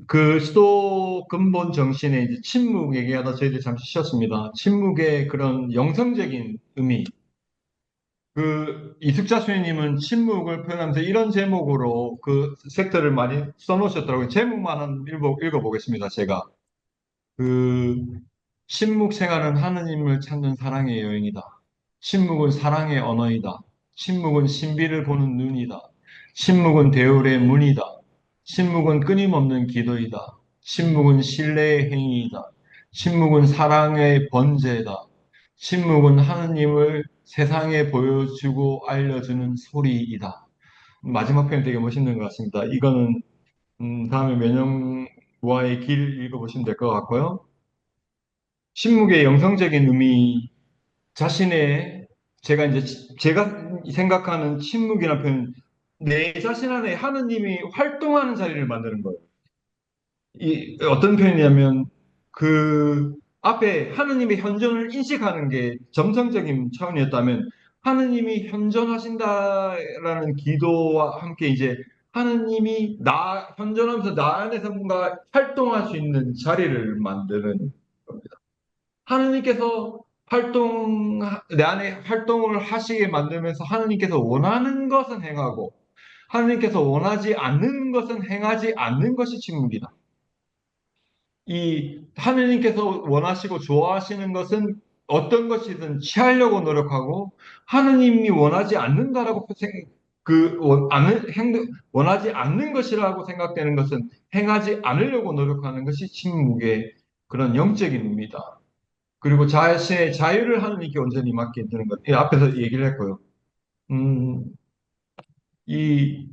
그 수도 근본 정신의 이제 침묵 얘기하다 저희들이 잠시 쉬었습니다. 침묵의 그런 영성적인 의미. 그 이숙자 수녀님은 침묵을 표현하면서 이런 제목으로 그 섹터를 많이 써놓으셨더라고요. 제목만 한 읽어보겠습니다, 제가. 그 침묵 생활은 하느님을 찾는 사랑의 여행이다. 침묵은 사랑의 언어이다. 침묵은 신비를 보는 눈이다. 침묵은 대울의 문이다. 침묵은 끊임없는 기도이다. 침묵은 신뢰의 행위이다. 침묵은 사랑의 번제다. 침묵은 하느님을 세상에 보여주고 알려주는 소리이다. 마지막 표현 되게 멋있는 것 같습니다. 이거는 다음에 면역과의 길 읽어보시면 될 것 같고요. 침묵의 영성적인 의미 자신의 제가 생각하는 침묵이라는 표현 내 자신 안에 하느님이 활동하는 자리를 만드는 거예요. 이 어떤 표현이냐면 그 앞에 하느님의 현존을 인식하는 게 점성적인 차원이었다면 하느님이 현존하신다라는 기도와 함께 이제 하느님이 나 현존하면서 나 안에서 뭔가 활동할 수 있는 자리를 만드는 겁니다. 하느님께서 내 안에 활동을 하시게 만들면서 하느님께서 원하는 것은 행하고 하느님께서 원하지 않는 것은 행하지 않는 것이 침묵이다. 이 하느님께서 원하시고 좋아하시는 것은 어떤 것이든 취하려고 노력하고 하느님이 원하지 않는다라고 원하지 않는 것이라고 생각되는 것은 행하지 않으려고 노력하는 것이 침묵의 그런 영적인 의미다. 그리고 자신의 자유를 하느님께 온전히 맡기는 것. 이 앞에서 얘기를 했고요. 음, 이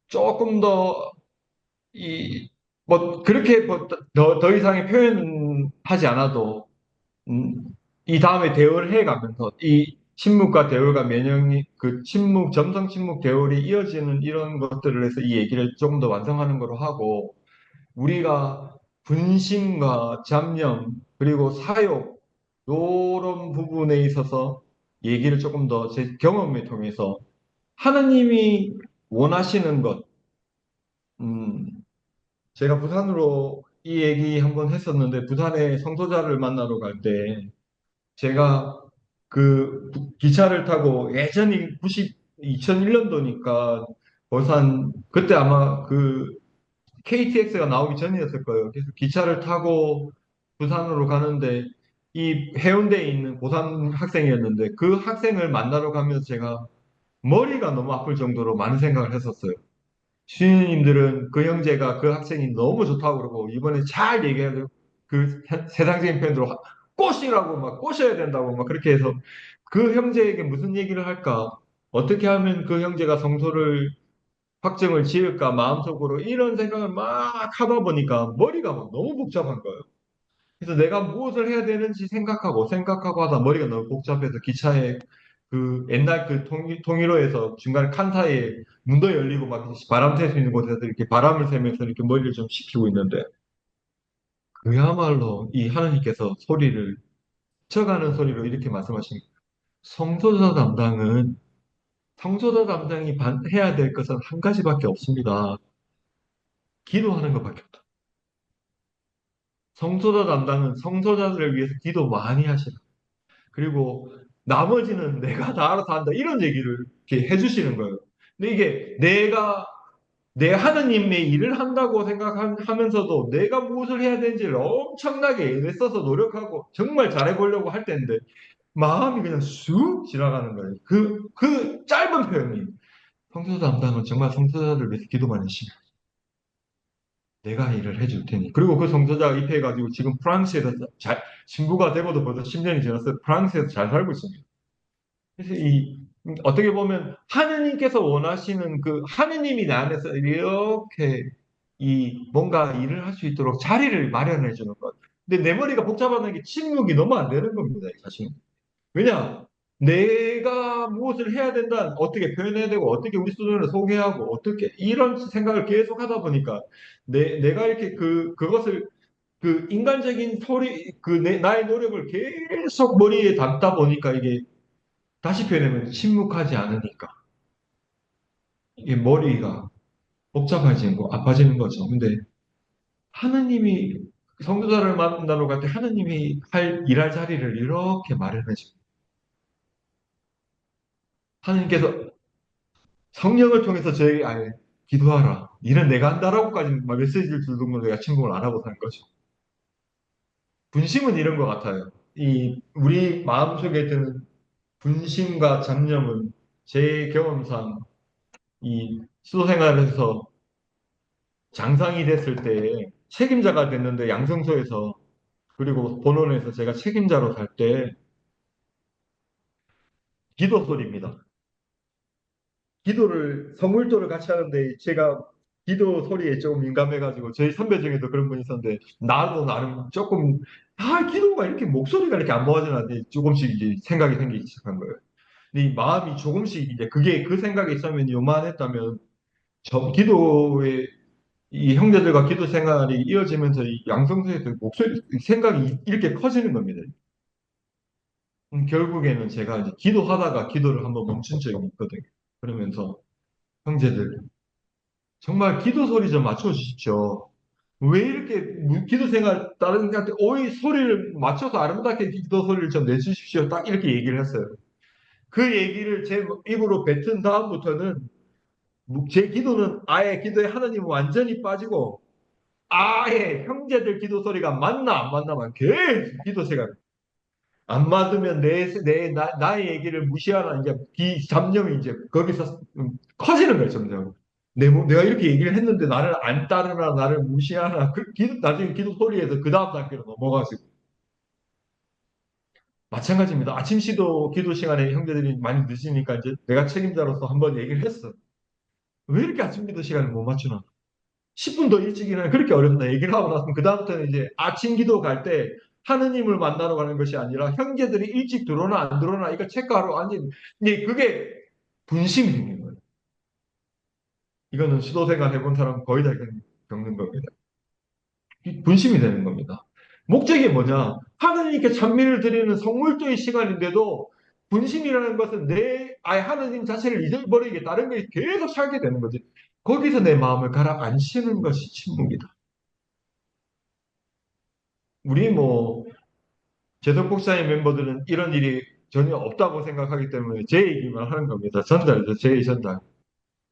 조금 더 이 그렇게 더 이상의 표현하지 않아도 음, 이 다음에 대화를 해가면서 이 침묵과 대화가 면역이 그 침묵 점성 침묵 대화이 이어지는 이런 것들을 해서 이 얘기를 조금 더 완성하는 거로 하고 우리가 분심과 잡념 그리고 사욕 이런 부분에 있어서 얘기를 조금 더 제 경험을 통해서 하나님이 원하시는 것, 음, 제가 부산으로 이 얘기 한번 했었는데 부산에 성소자를 만나러 갈 때 제가 그 기차를 타고 예전이 2001년도니까 부산 그때 아마 그 KTX가 나오기 전이었을 거예요. 그래서 기차를 타고 부산으로 가는데 이 해운대에 있는 고산 학생이었는데 그 학생을 만나러 가면서 제가 머리가 너무 아플 정도로 많은 생각을 했었어요. 시인님들은 그 형제가 그 학생이 너무 좋다고 그러고 이번에 잘 얘기해도 그 세상적인 표현으로 꼬시라고 막 꼬셔야 된다고 막 그렇게 해서 그 형제에게 무슨 얘기를 할까? 어떻게 하면 그 형제가 성소를 확정을 지을까 마음속으로 이런 생각을 막 하다 보니까 머리가 막 너무 복잡한 거예요. 그래서 내가 무엇을 해야 되는지 생각하고 하다 머리가 너무 복잡해서 기차에 그 옛날 그 통일호에서 중간에 칸 사이에 문도 열리고 막 바람 쐴 수 있는 곳에서 이렇게 바람을 쐬면서 이렇게 머리를 좀 식히고 있는데 그야말로 이 하나님께서 소리를 쳐가는 소리로 이렇게 말씀하신 성소자 담당은 성소자 담당이 해야 될 것은 한 가지밖에 없습니다. 기도하는 것밖에 없다. 성소자 담당은 성소자들을 위해서 기도 많이 하시라. 그리고 나머지는 내가 다 알아서 한다. 이런 얘기를 이렇게 해주시는 거예요. 근데 이게 내 하느님의 일을 한다고 생각하면서도 내가 무엇을 해야 되는지를 엄청나게 애써서 노력하고 정말 잘해보려고 할 때인데 마음이 그냥 쑥 지나가는 거예요. 그 짧은 표현이 성소 담당은 정말 성소자들 위해서 기도만 하시면 내가 일을 해줄 테니. 그리고 그 성소자가 입회해가지고 지금 프랑스에서 신부가 되고도 벌써 10년이 지났어요. 프랑스에서 잘 살고 있습니다. 그래서 어떻게 보면 하느님께서 원하시는 그 하느님이 나 안에서 이렇게 뭔가 일을 할 수 있도록 자리를 마련해 주는 것. 근데 내 머리가 복잡하다는 게 침묵이 너무 안 되는 겁니다, 사실. 왜냐? 내가 무엇을 해야 된다, 어떻게 표현해야 되고, 어떻게 우리 수준을 소개하고, 어떻게, 이런 생각을 계속 하다 보니까, 내가 이렇게 그것을, 그 인간적인 나의 노력을 계속 머리에 담다 보니까 이게, 다시 표현하면 침묵하지 않으니까, 이게 머리가 복잡해지고 아파지는 거죠. 근데 하느님이 성도자를 만나러 갈 때 하느님이 일할 자리를 이렇게 마련해 줍니다. 하느님께서 성령을 통해서 저에게 아예 기도하라. 일은 내가 한다라고까지 메시지를 줄 정도로 내가 침묵을 안 하고 사는 거죠. 분심은 이런 것 같아요. 이 우리 마음속에 드는 분심과 잡념은 제 경험상 이 수도 생활에서 장상이 됐을 때 책임자가 됐는데 양성소에서 그리고 본원에서 제가 책임자로 살 때 기도 소리입니다. 기도를 성물도를 같이 하는데 제가 기도 소리에 조금 민감해가지고 저희 선배 중에도 그런 분이 있었는데 나도 나름 조금 기도가 이렇게 목소리가 이렇게 안 모아지는 않는데 조금씩 이제 생각이 생기기 시작한 거예요. 근데 이 마음이 조금씩 이제 그게 그 생각이 있으면 요만했다면 저 기도의 이 형제들과 기도 생활이 이어지면서 이 양성소에서 목소리 생각이 이렇게 커지는 겁니다. 결국에는 제가 이제 기도하다가 기도를 한번 멈춘 적이 있거든요. 그러면서 형제들 정말 기도 소리 좀 맞춰주십시오. 왜 이렇게 기도 생활 다른 데한테 오이 소리를 맞춰서 아름답게 기도 소리를 좀 내주십시오. 딱 이렇게 얘기를 했어요. 그 얘기를 제 입으로 뱉은 다음부터는 제 기도는 아예 기도에 하나님 완전히 빠지고 아예 형제들 기도 소리가 맞나 안 맞나만 계속 기도 생활. 안 맞으면 나의 얘기를 무시하나, 이제, 잡념이 이제 거기서 커지는 거예요, 점점. 내가 이렇게 얘기를 했는데 나를 안 따르나, 나를 무시하나, 나중에 기도 소리에서 그 다음 단계로 넘어가시고. 마찬가지입니다. 아침 기도 시간에 형제들이 많이 늦으니까 이제 내가 책임자로서 한번 얘기를 했어. 왜 이렇게 아침 기도 시간을 못 맞추나? 10분 더 일찍 일어나 그렇게 어렵나 얘기를 하고 나서 그다음부터는 이제 아침 기도 갈 때 하느님을 만나러 가는 것이 아니라 형제들이 일찍 들어오나 안 들어오나 이거 체크하러 앉은 이제 그게 분심이 생긴 거예요. 이거는 수도생활 해본 사람 거의 다 겪는 겁니다. 분심이 되는 겁니다. 목적이 뭐냐? 하느님께 찬미를 드리는 성물도의 시간인데도 분심이라는 것은 아예 하느님 자체를 잊어버리게 다른 게 계속 살게 되는 거지. 거기서 내 마음을 가라앉히는 것이 침묵이다. 우리 재석 목사의 멤버들은 이런 일이 전혀 없다고 생각하기 때문에 제 얘기만 하는 겁니다. 전달죠, 제 전달.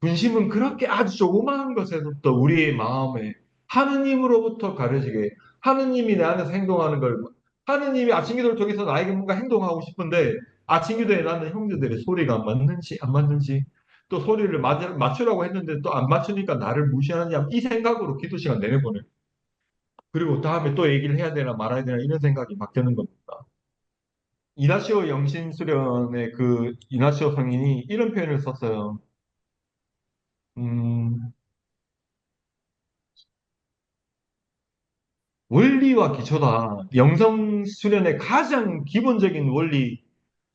분심은 그렇게 아주 조그마한 것에서부터 우리의 마음에 하느님으로부터 가려지게 하느님이 내 안에서 행동하는 걸 하느님이 아침 기도를 통해서 나에게 뭔가 행동하고 싶은데 아침 기도에 나는 형제들의 소리가 맞는지 안 맞는지 또 소리를 맞추라고 했는데 또 안 맞추니까 나를 무시하느냐 이 생각으로 기도 시간 내내보내요. 그리고 다음에 또 얘기를 해야 되나 말아야 되나 이런 생각이 막 드는 겁니다. 이나시오 영신수련의 그 이나시오 성인이 이런 표현을 썼어요. 음, 원리와 기초다. 영성수련의 가장 기본적인 원리,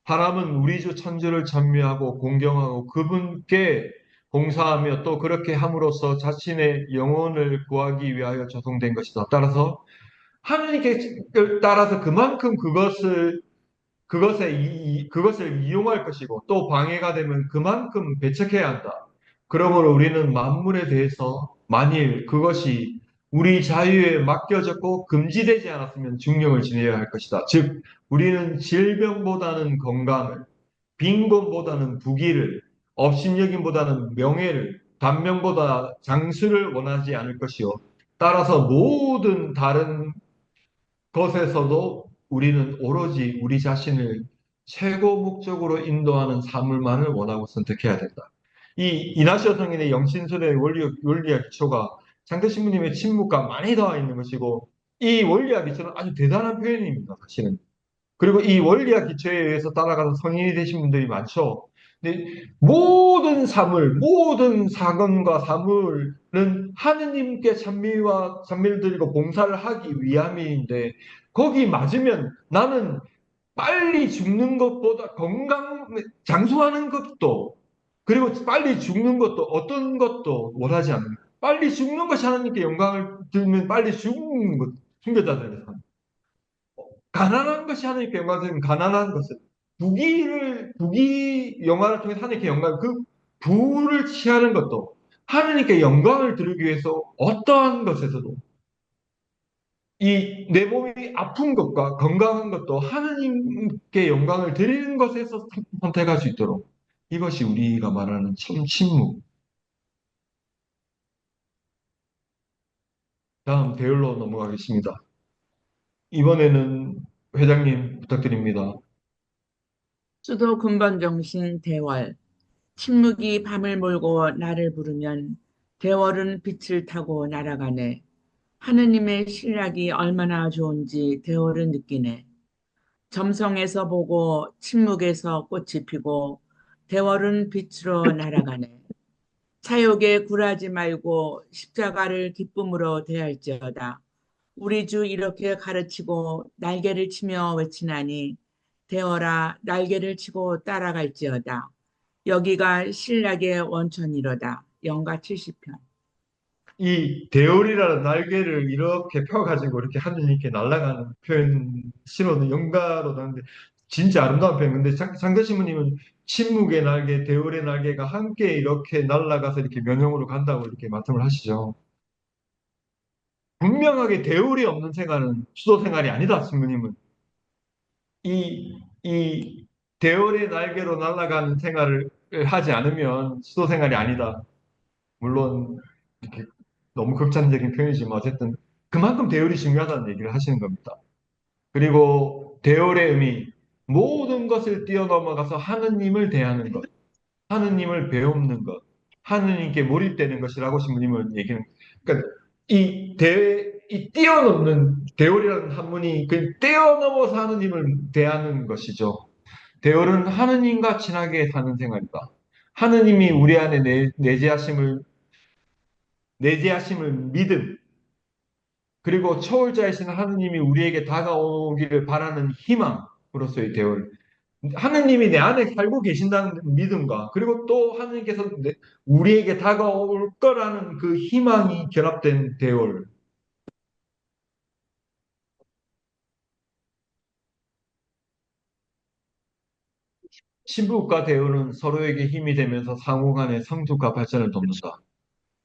사람은 우리 주 천주를 찬미하고 공경하고 그분께 봉사하며 또 그렇게 함으로써 자신의 영혼을 구하기 위하여 조성된 것이다. 따라서 하느님께 따라서 그만큼 그것을 이용할 것이고 또 방해가 되면 그만큼 배척해야 한다. 그러므로 우리는 만물에 대해서 만일 그것이 우리 자유에 맡겨졌고 금지되지 않았으면 중령을 지내야 할 것이다. 즉, 우리는 질병보다는 건강을, 빈곤보다는 부귀를, 업신여김보다는 명예를, 단명보다 장수를 원하지 않을 것이요. 따라서 모든 다른 것에서도 우리는 오로지 우리 자신을 최고 목적으로 인도하는 삶을만을 원하고 선택해야 된다. 이 이나시오 성인의 영신술의 원리와 기초가 장대 신부님의 침묵과 많이 닿아 있는 것이고 이 원리와 기초는 아주 대단한 표현입니다. 사실은. 그리고 이 원리와 기초에 의해서 따라가서 성인이 되신 분들이 많죠. 근데 모든 사건과 사물은 하느님께 찬미를 드리고 봉사를 하기 위함인데, 거기 맞으면 나는 빨리 죽는 것보다 장수하는 것도, 그리고 빨리 죽는 것도 어떤 것도 원하지 않는, 빨리 죽는 것이 하나님께 영광을 들면 빨리 죽는 것, 순교자들의 삶. 가난한 것이 하나님께 영광을 드리면 가난한 것을, 부귀 영화를 통해서 하나님께 영광, 그 부를 취하는 것도 하나님께 영광을 드리기 위해서 어떠한 것에서도 이 내 몸이 아픈 것과 건강한 것도 하느님께 영광을 드리는 것에서 선택할 수 있도록 이것이 우리가 말하는 참 침묵. 다음 대열로 넘어가겠습니다. 이번에는 회장님 부탁드립니다. 수도 근본정신 대월. 침묵이 밤을 몰고 나를 부르면 대월은 빛을 타고 날아가네. 하느님의 신락이 얼마나 좋은지 대월은 느끼네. 점성에서 보고 침묵에서 꽃이 피고 대월은 빛으로 날아가네. 사욕에 굴하지 말고 십자가를 기쁨으로 대할지어다. 우리 주 이렇게 가르치고 날개를 치며 외치나니 대어라 날개를 치고 따라갈지어다. 여기가 신락의 원천이로다. 영가 70편. 이 대열이라는 날개를 이렇게 펴가지고 이렇게 하느님께 날아가는 표현, 신호는 영가로 나는데 진짜 아름다운 표현. 근데 상대 신부님은 침묵의 날개, 대열의 날개가 함께 이렇게 날아가서 이렇게 면형으로 간다고 이렇게 말씀을 하시죠. 분명하게 대열이 없는 생활은 수도 생활이 아니다, 신부님은. 이 대열의 날개로 날아가는 생활을 하지 않으면 수도 생활이 아니다. 물론 이렇게 너무 극단적인 표현이지만 어쨌든 그만큼 대열이 중요하다는 얘기를 하시는 겁니다. 그리고 대열의 의미, 모든 것을 뛰어넘어가서 하느님을 대하는 것, 하느님을 배우는 것, 하느님께 몰입되는 것이라고 신부님은 얘기는. 그러니까 이 뛰어넘는 대열이라는 한문이 그 뛰어넘어서 하느님을 대하는 것이죠. 대열은 하느님과 친하게 사는 생활이다. 하느님이 우리 안에 내재하심을 믿음, 그리고 초월자이신 하느님이 우리에게 다가오기를 바라는 희망으로서의 대열. 하느님이 내 안에 살고 계신다는 믿음과 그리고 또 하느님께서 우리에게 다가올 거라는 그 희망이 결합된 대열. 신부과 대열은 서로에게 힘이 되면서 상호 간의 성숙과 발전을 돕는다.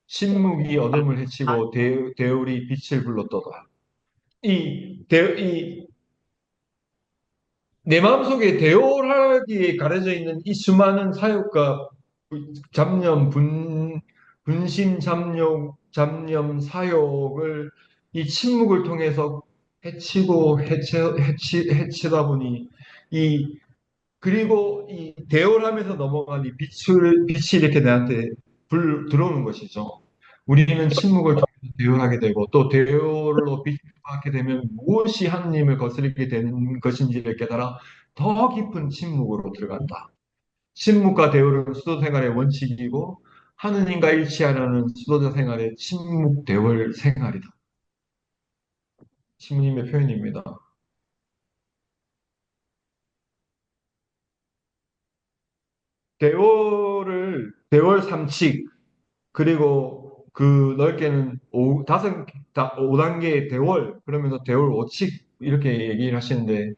신묵이 어둠을 해치고 대열이 빛을 불렀도다. 이 내 마음속에 대열하기에 가려져 있는 이 수많은 사욕과 잡념, 분심, 사욕을 이 침묵을 통해서 해치다 보니 이 그리고 이 대열하면서 넘어간 이 빛이 이렇게 내한테 들어오는 것이죠. 우리는 침묵을 통해서 대열하게 되고 또 대열로 빛을 받게 되면 무엇이 하느님을 거스르게 되는 것인지를 깨달아 더 깊은 침묵으로 들어간다. 침묵과 대열은 수도 생활의 원칙이고 하느님과 일치하려는 수도자 생활의 침묵 대열 생활이다. 신부님의 표현입니다. 대월 삼칙 그리고 그 넓게는 5단계의 대월, 그러면서 대월 5칙, 이렇게 얘기를 하시는데,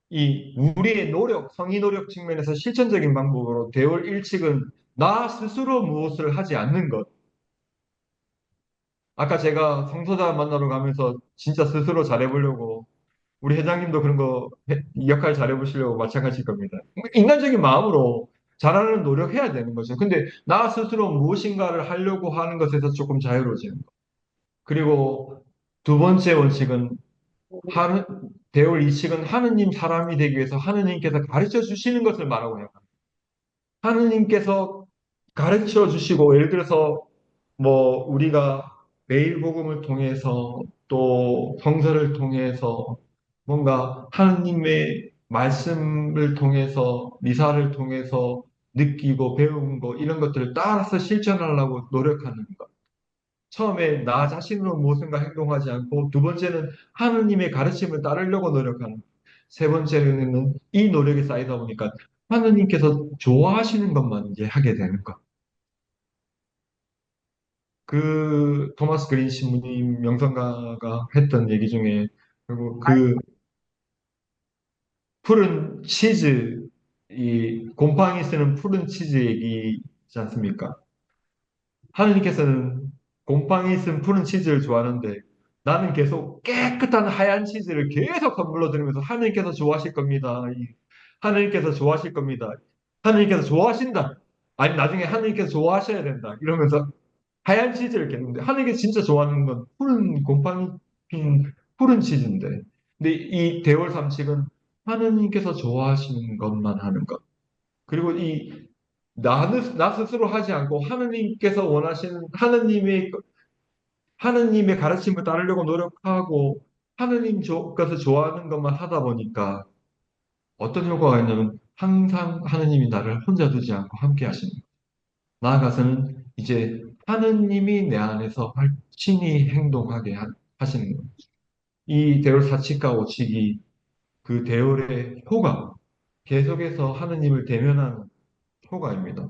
이 우리의 노력, 성의 노력 측면에서 실천적인 방법으로 대월 1칙은 나 스스로 무엇을 하지 않는 것. 아까 제가 성소자 만나러 가면서 진짜 스스로 잘해보려고, 우리 회장님도 그런 거, 역할 잘해보시려고 마찬가지일 겁니다. 인간적인 마음으로 잘하는 노력해야 되는 거죠. 근데 나 스스로 무엇인가를 하려고 하는 것에서 조금 자유로워지는 거. 그리고 두 번째 원칙은 하는 대월 이칙은 하느님 사람이 되기 위해서 하느님께서 가르쳐 주시는 것을 말하고 해요. 하느님께서 가르쳐 주시고 예를 들어서 뭐 우리가 매일 복음을 통해서 또 성서를 통해서 뭔가 하느님의 말씀을 통해서 미사를 통해서 느끼고 배운 거 이런 것들을 따라서 실천하려고 노력하는 것. 처음에 나 자신으로 무엇인가 행동하지 않고 두 번째는 하느님의 가르침을 따르려고 노력하는 세 번째는 이 노력이 쌓이다 보니까 하느님께서 좋아하시는 것만 이제 하게 되는 것. 그 토마스 그린 신부님 명성가가 했던 얘기 중에 그리고 그 푸른 치즈 이 곰팡이 쓰는 푸른 치즈 얘기지 않습니까? 하느님께서는 곰팡이 쓴 푸른 치즈를 좋아하는데 나는 계속 깨끗한 하얀 치즈를 계속 선물로 드리면서 하느님께서 좋아하실 겁니다. 하느님께서 좋아하실 겁니다. 하느님께서 좋아하신다. 아니, 나중에 하느님께서 좋아하셔야 된다. 이러면서 하얀 치즈를 겠는데 하느님께서 진짜 좋아하는 건 푸른 곰팡이 핀 푸른 치즈인데. 근데 이 대월 삼식은 하느님께서 좋아하시는 것만 하는 것. 그리고 나 스스로 하지 않고 하느님께서 원하시는 하느님의 가르침을 따르려고 노력하고 것을 좋아하는 것만 하다 보니까 어떤 효과가 있냐면 항상 하느님이 나를 혼자 두지 않고 함께 하시는 거예요. 나아가서는 이제 하느님이 내 안에서 친히 행동하게 하시는 거예요. 이 대열 사칙과 오칙이 그 대열의 효과, 계속해서 하느님을 대면하는 효과입니다.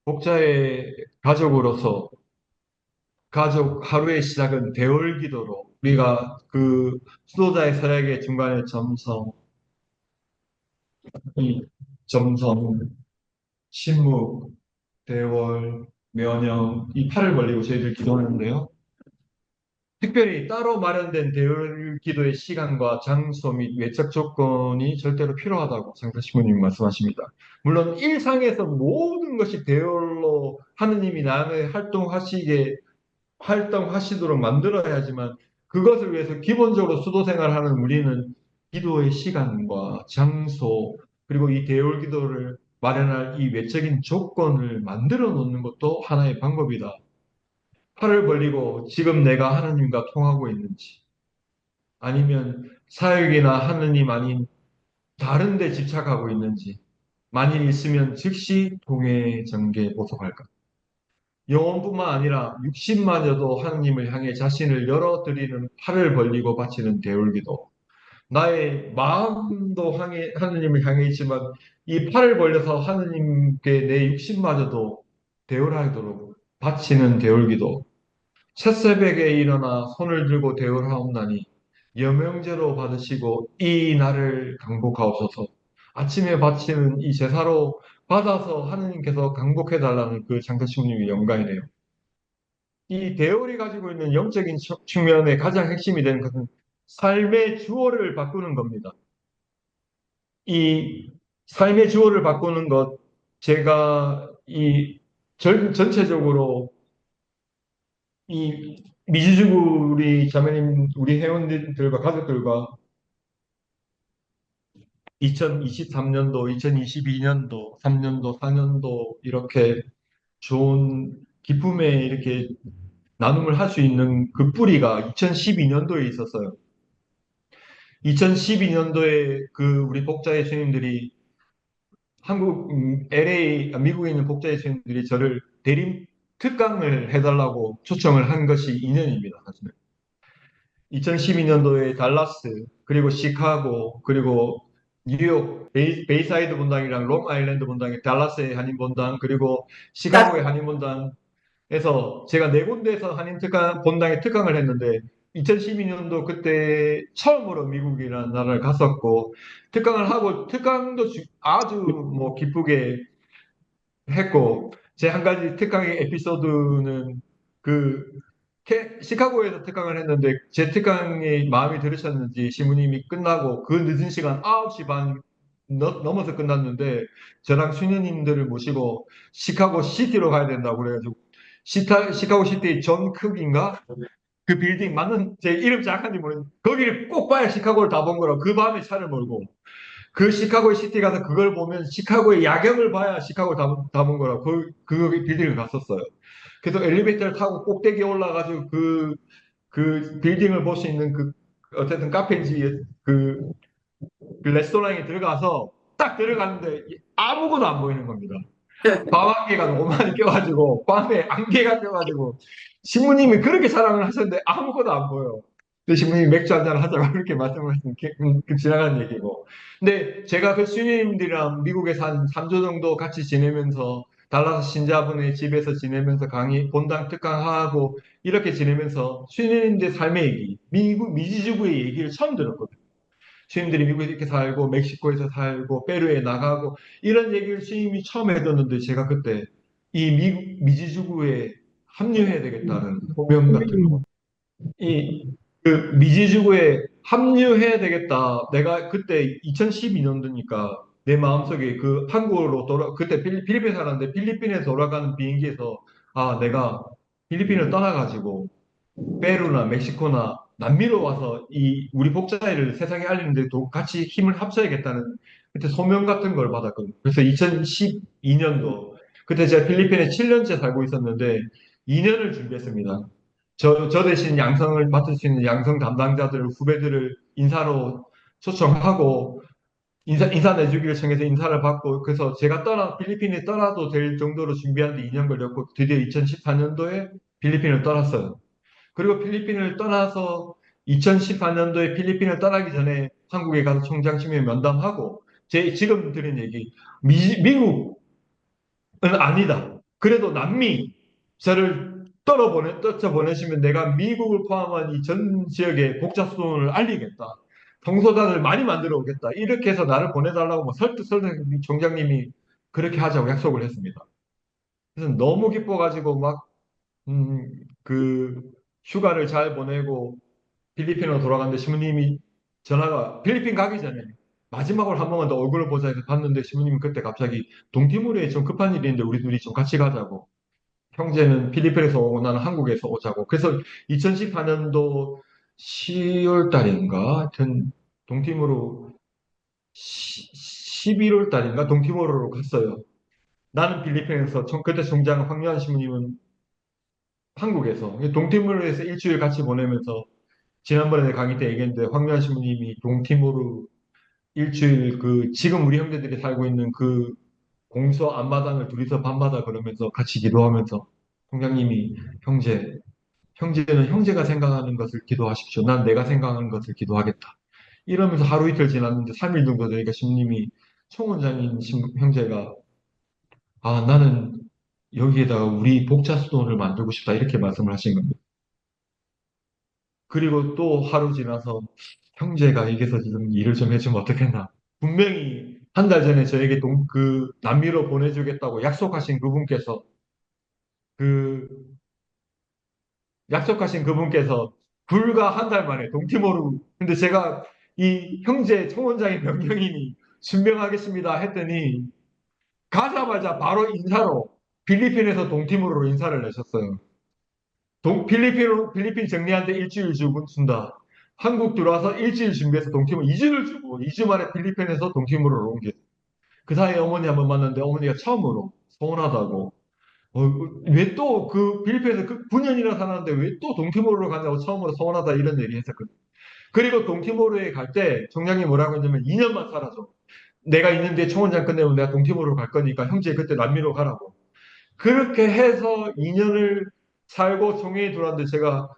복자의 가족으로서 가족 하루의 시작은 대월 기도로 우리가 그 수도자의 서약의 중간에 이 점성, 신무, 대월, 면역 이 팔을 벌리고 저희들 기도하는데요. 특별히 따로 마련된 대열 기도의 시간과 장소 및 외적 조건이 절대로 필요하다고 장사시모님 말씀하십니다. 물론 일상에서 모든 것이 대열로 하느님이 나를 활동하시도록 만들어야지만 그것을 위해서 기본적으로 수도 생활하는 우리는 기도의 시간과 장소 그리고 이 대올 기도를 마련할 이 외적인 조건을 만들어 놓는 것도 하나의 방법이다. 팔을 벌리고 지금 내가 하느님과 통하고 있는지 아니면 사역이나 하느님 아닌 다른 데 집착하고 있는지 만일 있으면 즉시 동해 정계 보속할까? 영혼뿐만 아니라 육신마저도 하느님을 향해 자신을 열어드리는 팔을 벌리고 바치는 대울기도. 나의 마음도 하느님을 향해 있지만 이 팔을 벌려서 하느님께 내 육신마저도 대울하도록 바치는 대울기도. 첫새벽에 일어나 손을 들고 대울하옵나니 여명제로 받으시고 이 날을 강복하옵소서. 아침에 바치는 이 제사로 받아서 하느님께서 강복해 달라는 그 장사십님의 영광이네요. 이 대열이 가지고 있는 영적인 측면의 가장 핵심이 되는 것은 삶의 주어를 바꾸는 겁니다. 이 삶의 주어를 바꾸는 것, 제가 전체적으로 이 미주주구 우리 자매님, 우리 회원들과 가족들과 2023년도, 2022년도, 3년도, 4년도 이렇게 좋은 기쁨에 이렇게 나눔을 할 수 있는 그 뿌리가 2012년도에 있었어요. 2012년도에 그 우리 복자의 스님들이 미국에 있는 복자의 스님들이 저를 대림 특강을 해달라고 초청을 한 것이 인연입니다. 사실은. 2012년도에 달라스, 그리고 시카고, 그리고 뉴욕, 베이사이드 본당이랑 롱아일랜드 본당의 달라스의 한인 본당, 그리고 시카고의 한인 본당에서 제가 네 군데에서 본당에 특강을 했는데 2012년도 그때 처음으로 미국이라는 나라를 갔었고 특강을 하고 특강도 아주 뭐 기쁘게 했고 제 한 가지 특강의 에피소드는 그 시카고에서 특강을 했는데 제 특강이 마음에 들으셨는지 신부님이 끝나고 그 늦은 시간 9시 반 넘어서 끝났는데 저랑 수녀님들을 모시고 시카고 시티로 가야 된다고 그래가지고 시카고 시티 존 쿡인가? 그 빌딩 맞는 제 이름 정확한지 모르겠는데 거기를 꼭 봐야 시카고를 다 본 거라고 그 밤에 차를 몰고 그 시카고의 시티 가서 그걸 보면 시카고의 야경을 봐야 시카고를 다 본 거라고 그 빌딩을 갔었어요. 그래서 엘리베이터를 타고 꼭대기에 올라가지고 그 빌딩을 볼 수 있는 어쨌든 카페인지 그 레스토랑에 들어가서 딱 들어갔는데 아무것도 안 보이는 겁니다. 밤안개가 너무 많이 껴가지고 밤에 안개가 껴가지고 신부님이 그렇게 사랑을 하셨는데 아무것도 안 보여. 근데 신부님이 맥주 한잔 하자고 그렇게 말씀하시는 그 지나간 얘기고. 근데 제가 그 수녀님들이랑 미국에서 한 3주 정도 같이 지내면서 달라스 신자분의 집에서 지내면서 본당 특강하고 이렇게 지내면서 수녀님들 삶의 얘기, 미국 미지주부의 얘기를 처음 들었거든요. 스님들이 미국에 이렇게 살고 멕시코에서 살고 페루에 나가고 이런 얘기를 스님이 처음 해줬는데 제가 그때 이 미국 미지주구의 합류해야 되겠다는 소명 같은 거. 이, 그 미지주구에 합류해야 되겠다. 내가 그때 2012년도니까 내 마음속에 그 한국으로 그때 필리핀에 살았는데 필리핀에 돌아가는 비행기에서 아, 내가 필리핀을 떠나가지고 페루나 멕시코나 남미로 와서 이 우리 복자회를 세상에 알리는데도 같이 힘을 합쳐야겠다는 그때 소명 같은 걸 받았거든요. 그래서 2012년도 그때 제가 필리핀에 7년째 살고 있었는데 2년을 준비했습니다. 저 대신 양성을 맡을 수 있는 양성 담당자들, 후배들을 인사로 초청하고 인사 내주기를 청해서 인사를 받고 그래서 제가 필리핀에 떠나도 될 정도로 준비하는데 2년 걸렸고 드디어 2014년도에 필리핀을 떠났어요. 그리고 필리핀을 떠나서 2014년도에 필리핀을 떠나기 전에 한국에 가서 총장님에 면담하고 제 지금 드린 얘기 미국은 아니다. 그래도 남미 저를 떨쳐보내시면 내가 미국을 포함한 이 전 지역의 복자 수돈을 알리겠다. 동서단을 많이 만들어 오겠다. 이렇게 해서 나를 보내달라고 뭐 설득 총장님이 그렇게 하자고 약속을 했습니다. 그래서 너무 기뻐가지고 그 휴가를 잘 보내고 필리핀으로 돌아갔는데 신부님이 전화가 필리핀 가기 전에 마지막으로 한 번만 더 얼굴을 보자 해서 봤는데 신부님이 그때 갑자기 동티모르에 좀 급한 일이 있는데 우리 둘이 좀 같이 가자고 형제는 필리핀에서 오고 나는 한국에서 오자고 그래서 2014년도 10월 달인가 하여튼 동티모르 11월 달인가 동티모르로 갔어요. 나는 필리핀에서 그때 총장 황교안 신부님은 한국에서 동티모르에서 일주일 같이 보내면서 지난번에 강의 때 얘기했는데 황교안 신부님이 동티모르 일주일 그 지금 우리 형제들이 살고 있는 그 공소 앞마당을 둘이서 밤마다 걸으면서 같이 기도하면서 총장님이 형제는 형제가 생각하는 것을 기도하십시오. 난 내가 생각하는 것을 기도하겠다. 이러면서 하루 이틀 지났는데 3일 정도 되니까 신님이 총원장인 형제가 아 나는 여기에다가 우리 복자수돈을 만들고 싶다 이렇게 말씀을 하신 겁니다. 그리고 또 하루 지나서 형제가 여기서 지금 일을 좀 해주면 어떻겠나. 분명히 한 달 전에 저에게 남미로 보내주겠다고 그, 약속하신 그분께서 불과 한 달 만에 동티모르, 근데 제가 이 형제 총원장의 명령이니 순명하겠습니다 했더니 가자마자 바로 인사로 필리핀에서 동티모르로 인사를 내셨어요. 필리핀 정리하는데 일주일 준다. 한국 들어와서 일주일 준비해서 동티모르 2주를 주고 2주 만에 필리핀에서 동티모르로 옮겨. 그 사이에 어머니 한번 만났는데 어머니가 처음으로 서운하다고. 왜 또 그 필리핀에서 그 9년이나 살았는데 왜 또 동티모르로 가냐고 처음으로 서운하다 이런 얘기 했었거든. 그리고 동티모르에 갈 때 총장이 뭐라고 했냐면 2년만 살아줘. 내가 있는데 총원장 끝내면 내가 동티모르로 갈 거니까 형제 그때 남미로 가라고. 그렇게 해서 2년을 살고 총회에 들어왔는데 제가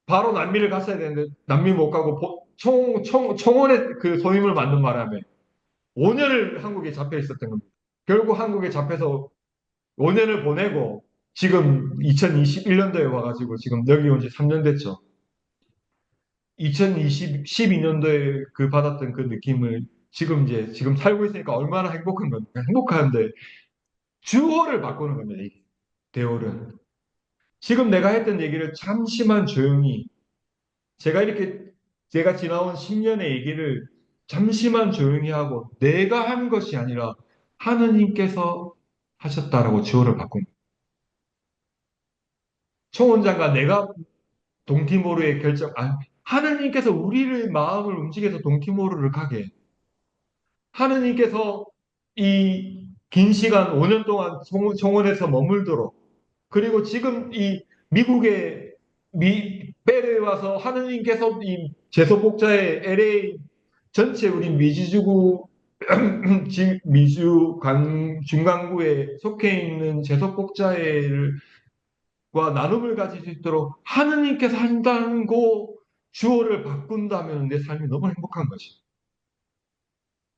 바로 남미를 갔어야 되는데 남미 못 가고 총원의 그 소임을 받는 바람에 5년을 한국에 잡혀 있었던 겁니다. 결국 한국에 잡혀서 5년을 보내고 지금 2021년도에 와가지고 지금 여기 온 지 3년 됐죠. 2012년도에 그 받았던 그 느낌을 지금 살고 있으니까 얼마나 행복한 겁니까? 행복한데 주어를 바꾸는 겁니다. 이 대어는. 지금 내가 했던 얘기를 잠시만 조용히 제가 이렇게 제가 지나온 10년의 얘기를 잠시만 조용히 하고 내가 한 것이 아니라 하느님께서 하셨다라고 주어를 바꾼 거예요. 총원장과 내가 동티모르의 하느님께서 우리를 마음을 움직여서 동티모르를 가게 하느님께서 이 긴 시간 5년 동안 총원에서 머물도록 그리고 지금 이 미국의 베레에 와서 하느님께서 이 제소복자의 LA 전체 우리 미주지구 중간구에 속해 있는 제소복자회를 과 나눔을 가질 수 있도록 하느님께서 한다는 거 주어를 바꾼다면 내 삶이 너무 행복한 것이.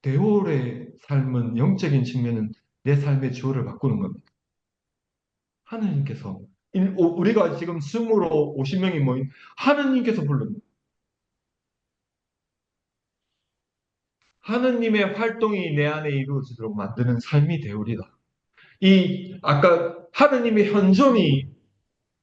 대월의 삶은 영적인 측면은 내 삶의 주어를 바꾸는 겁니다. 하느님께서 우리가 지금 20으로 50명이 모인 하느님께서 부릅니다. 하느님의 활동이 내 안에 이루어지도록 만드는 삶이 되오리다. 이 아까 하느님의 현존이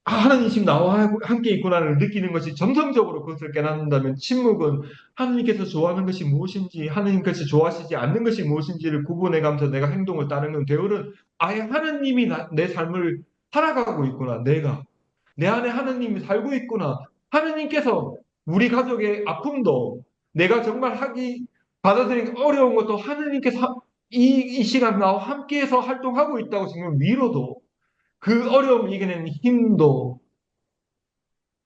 하나님 지금 나와 함께 있구나를 느끼는 것이 정성적으로 그것을 깨닫는다면, 침묵은 하나님께서 좋아하는 것이 무엇인지, 하나님께서 좋아하시지 않는 것이 무엇인지를 구분해가면서 내가 행동을 따르는 대열은, 아예 하나님이 내 삶을 살아가고 있구나. 내 안에 하나님이 살고 있구나. 하나님께서 우리 가족의 아픔도, 내가 정말 받아들이기 어려운 것도 하나님께서 이 시간 나와 함께해서 활동하고 있다고 생각하면, 위로도, 그 어려움을 이겨내는 힘도